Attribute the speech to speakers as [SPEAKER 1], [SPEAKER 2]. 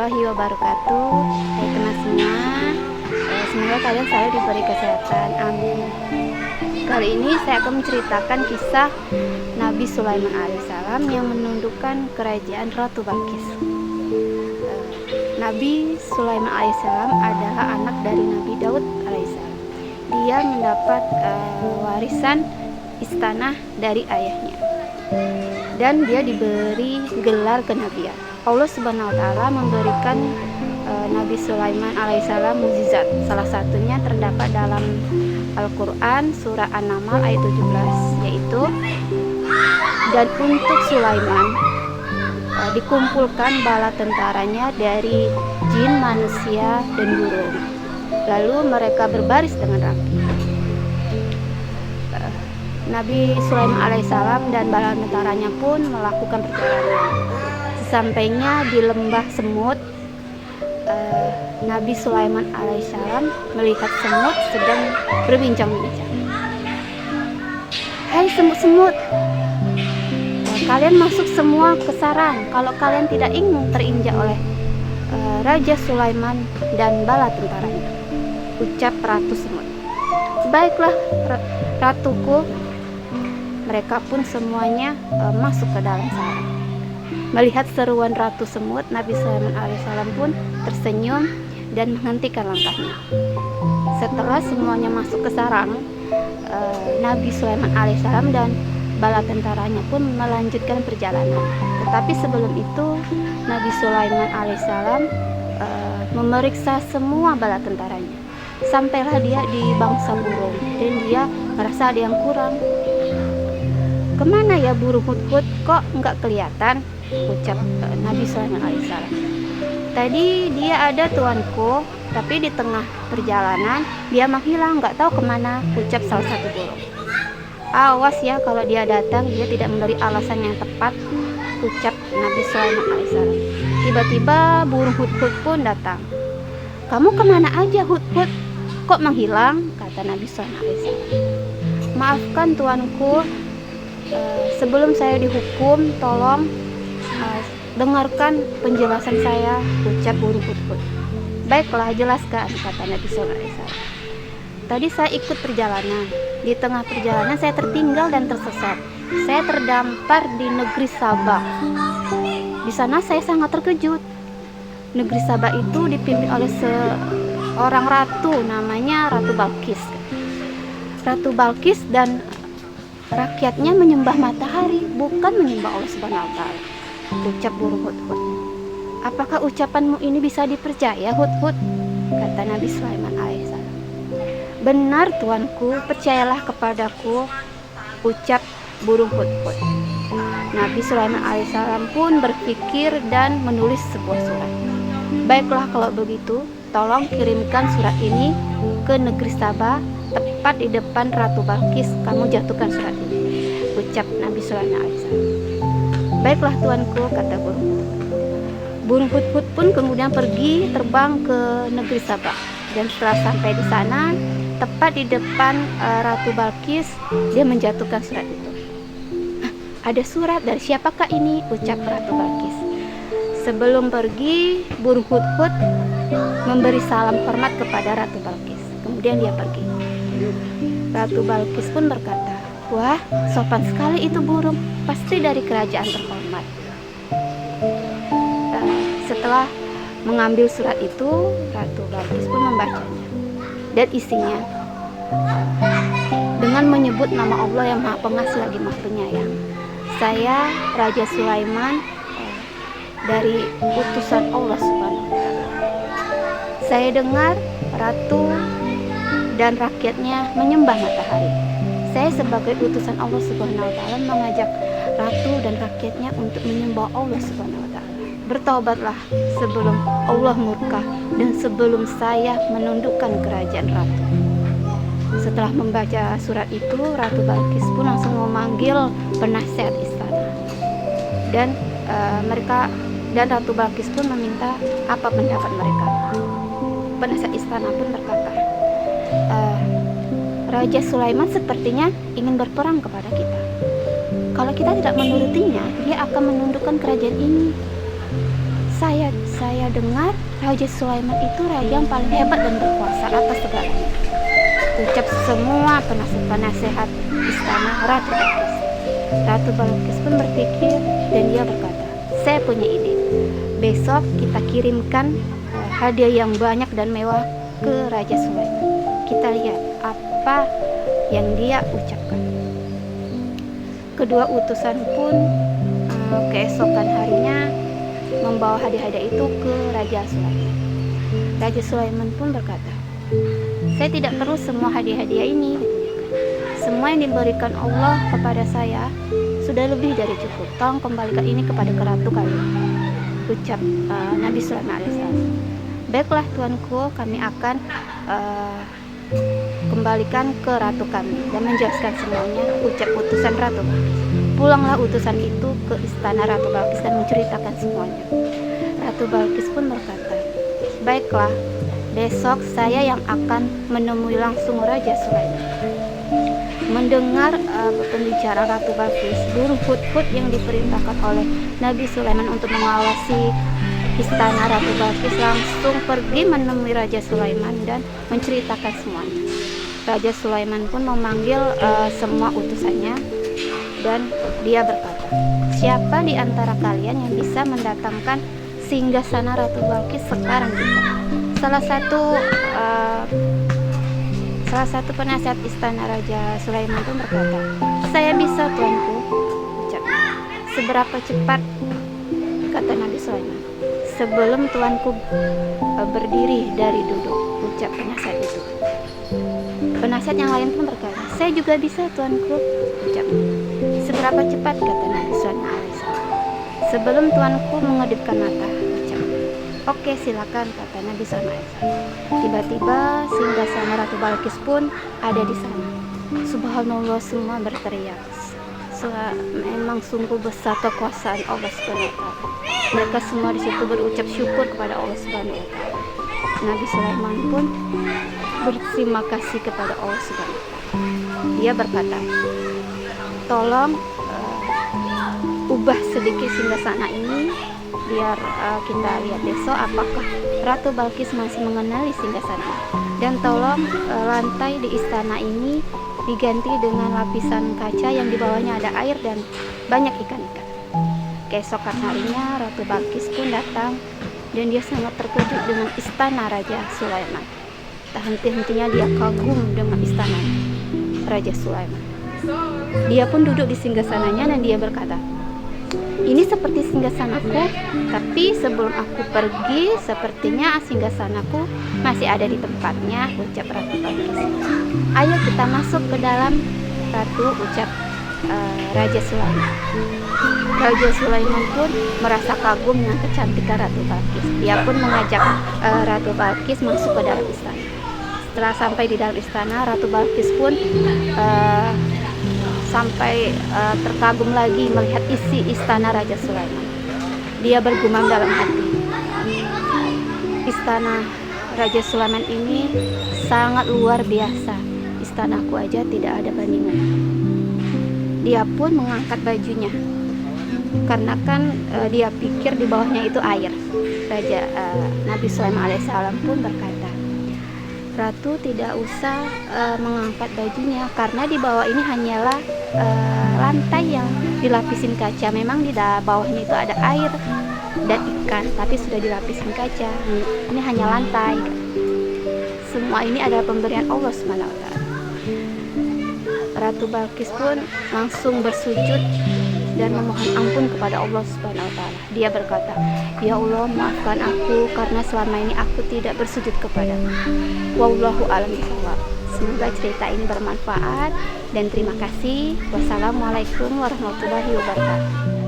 [SPEAKER 1] warahmatullahi wabarakatuh. Hai teman semua, semoga kalian selalu diberi kesehatan, amin. Kali ini saya akan menceritakan kisah Nabi Sulaiman alaihissalam yang menundukkan kerajaan Ratu Balqis. Nabi Sulaiman alaihissalam adalah anak dari Nabi Daud alaihissalam. Dia mendapat warisan istana dari ayahnya, dan dia diberi gelar kenabian. Allah Subhanahu wa Ta'ala memberikan Nabi Sulaiman alaihissalam mukjizat. Salah satunya terdapat dalam Al-Quran surah An-Naml ayat 17, yaitu dan untuk Sulaiman dikumpulkan bala tentaranya dari jin, manusia, dan burung. Lalu mereka berbaris dengan rapi. Nabi Sulaiman alaihissalam dan bala tentaranya pun melakukan perjalanan. Sesampainya di lembah semut, Nabi Sulaiman alaihissalam melihat semut sedang berbincang-bincang. Hai semut-semut, kalian masuk semua ke sarang kalau kalian tidak ingin terinjak oleh Raja Sulaiman dan bala tentaranya, ucap Ratu Semut. Baiklah ratuku. Mereka pun semuanya masuk ke dalam sarang. Melihat seruan Ratu Semut, Nabi Sulaiman alaihissalam pun tersenyum dan menghentikan langkahnya. Setelah semuanya masuk ke sarang, Nabi Sulaiman alaihissalam dan bala tentaranya pun melanjutkan perjalanan. Tetapi sebelum itu, Nabi Sulaiman alaihissalam memeriksa semua bala tentaranya. Sampailah dia di bangsa burung, dan dia merasa ada yang kurang. Kemana ya burung hudhud, kok nggak kelihatan, ucap Nabi Sulaiman alaihissalam. Tadi dia ada tuanku, tapi di tengah perjalanan dia menghilang, nggak tahu kemana, ucap salah satu burung. Awas ya, kalau dia datang dia tidak memberi alasan yang tepat, ucap Nabi Sulaiman alaihissalam. Tiba-tiba burung hudhud pun datang. Kamu kemana aja hudhud, kok menghilang, kata Nabi Sulaiman alaihissalam. Maafkan tuanku, sebelum saya dihukum, tolong dengarkan penjelasan saya, ucap burung hudhud. Baiklah, jelaskan, kata Nabi Sulaiman alaihissalam. Tadi saya ikut perjalanan. Di tengah perjalanan saya tertinggal dan tersesat. Saya terdampar di negeri Sabah. Di sana saya sangat terkejut. Negeri Sabah itu dipimpin oleh seorang ratu, namanya Ratu Balqis. Ratu Balqis dan rakyatnya menyembah matahari, bukan menyembah Allah Subhanahu wa Ta'ala, ucap burung hudhud. Apakah ucapanmu ini bisa dipercaya, hudhud? Kata Nabi Sulaiman alaihissalam. Benar tuanku, percayalah kepadaku, ucap burung hudhud. Nabi Sulaiman alaihissalam pun berpikir dan menulis sebuah surat. Baiklah kalau begitu, tolong kirimkan surat ini ke negeri Sabah, tepat di depan Ratu Balqis. Kamu jatuhkan surat ini, ucap Nabi Sulaiman alaihissalam. Baiklah tuanku, kata burung hudhud. Burung hudhud pun kemudian pergi terbang ke negeri Sabah, dan setelah sampai di sana, tepat di depan Ratu Balqis, dia menjatuhkan surat itu. Ada surat, dari siapakah ini, ucap Ratu Balqis. Sebelum pergi, burung hudhud memberi salam hormat kepada Ratu Balqis. Kemudian dia pergi. Ratu Balqis pun berkata, wah, sopan sekali itu burung, pasti dari kerajaan terhormat. Setelah mengambil surat itu, Ratu Balqis pun membacanya, dan isinya dengan menyebut nama Allah yang Maha Pengasih lagi Maha Penyayang. Saya Raja Sulaiman dari utusan Allah Subhanahu wa Ta'ala. Saya dengar ratu dan rakyatnya menyembah matahari. Saya sebagai utusan Allah Subhanahu wa Ta'ala mengajak ratu dan rakyatnya untuk menyembah Allah Subhanahu wa Ta'ala. Bertaubatlah sebelum Allah murka dan sebelum saya menundukkan kerajaan ratu. Setelah membaca surat itu, Ratu Balqis pun langsung memanggil penasihat istana, dan Ratu Balqis pun meminta apa pendapat mereka. Penasihat istana pun berkata, Raja Sulaiman sepertinya ingin berperang kepada kita. Kalau kita tidak menurutinya, dia akan menundukkan kerajaan ini. Saya dengar Raja Sulaiman itu raja yang paling hebat dan berkuasa atas segalanya, ucap semua penasehat istana Ratu Balkis. Ratu Balkis pun berpikir dan dia berkata, saya punya ide. Besok kita kirimkan hadiah yang banyak dan mewah ke Raja Sulaiman. Kita lihat apa yang dia ucapkan. Kedua utusan pun keesokan harinya membawa hadiah-hadiah itu ke Raja Sulaiman. Raja Sulaiman pun berkata, saya tidak perlu semua hadiah-hadiah ini. Semua yang diberikan Allah kepada saya sudah lebih dari cukup. Tolong kembalikan ini kepada ratu kalian, ucap Nabi Sulaiman alaihissalam. Baiklah tuanku, kami akan kembalikan ke ratu kami dan menjelaskan semuanya, ucap utusan Ratu Balkis. Pulanglah utusan itu ke istana Ratu Balkis dan menceritakan semuanya. Ratu Balkis pun berkata, baiklah, besok saya yang akan menemui langsung Raja Sulaiman. Mendengar pembicaraan Ratu Balkis, burung hut-hut yang diperintahkan oleh Nabi Sulaiman untuk mengawasi istana Ratu Balkis langsung pergi menemui Raja Sulaiman dan menceritakan semuanya. Raja Sulaiman pun memanggil semua utusannya dan dia berkata, siapa di antara kalian yang bisa mendatangkan singgasana Ratu Balkis sekarang juga? Salah satu penasihat istana Raja Sulaiman pun berkata, saya bisa tuanku, ucap. Seberapa cepat, kata Nabi Sulaiman. Sebelum tuanku berdiri dari duduk, ucap penasihat itu. Penasihat yang lain pun berkata, saya juga bisa tuanku, ucap. Seberapa cepat, kata Nabi Sulaiman alaihissalam. Sebelum tuanku mengedipkan mata, ucap. Oke, silakan, kata Nabi Sulaiman alaihissalam. Tiba-tiba singgasana Ratu Balkis pun ada di sana. Subhanallah, semua berteriak. Memang sungguh besar kekuasaan Allah Subhanahu wa taala. Mereka semua di situ berucap syukur kepada Allah Subhanahu wa taala. Nabi Sulaiman pun berterima kasih kepada Allah Subhanahu wa taala. Dia berkata, tolong ubah sedikit singgasana ini biar kita lihat besok apakah Ratu Balkis masih mengenali singgasana. Dan tolong lantai di istana ini diganti dengan lapisan kaca yang di bawahnya ada air dan banyak ikan-ikan. Keesokan harinya Ratu Balkis pun datang dan dia sangat terkejut dengan istana Raja Sulaiman. Tak henti-hentinya dia kagum dengan istana Raja Sulaiman. Dia pun duduk di singgasananya dan dia berkata, ini seperti singgasanaku, tapi sebelum aku pergi sepertinya singgasanaku masih ada di tempatnya, ucap Ratu Balkis. Ayo kita masuk ke dalam, Ratu, ucap Raja Sulaiman. Raja Sulaiman pun merasa kagum dengan kecantikan Ratu Balkis. Dia pun mengajak Ratu Balkis masuk ke dalam istana. Setelah sampai di dalam istana, Ratu Balkis pun terkagum lagi melihat isi istana Raja Sulaiman. Dia bergumam dalam hati, istana Raja Sulaiman ini sangat luar biasa. Istanaku aja tidak ada bandingan. Dia pun mengangkat bajunya karena kan dia pikir di bawahnya itu air. Nabi Sulaiman alaihissalam pun berkata, Ratu tidak usah mengangkat bajunya karena di bawah ini hanyalah lantai yang dilapisin kaca. Memang di bawahnya itu ada air dan ikan, tapi sudah dilapisin kaca. Ini hanya lantai. Semua ini adalah pemberian Allah Subhanahu wa taala. Ratu Balkis pun langsung bersujud dan memohon ampun kepada Allah Subhanahu wa taala. Dia berkata, "Ya Allah, maafkan aku karena selama ini aku tidak bersujud kepadamu." Wallahu a'lam bishawab. Semoga cerita ini bermanfaat dan terima kasih. Wassalamualaikum warahmatullahi wabarakatuh.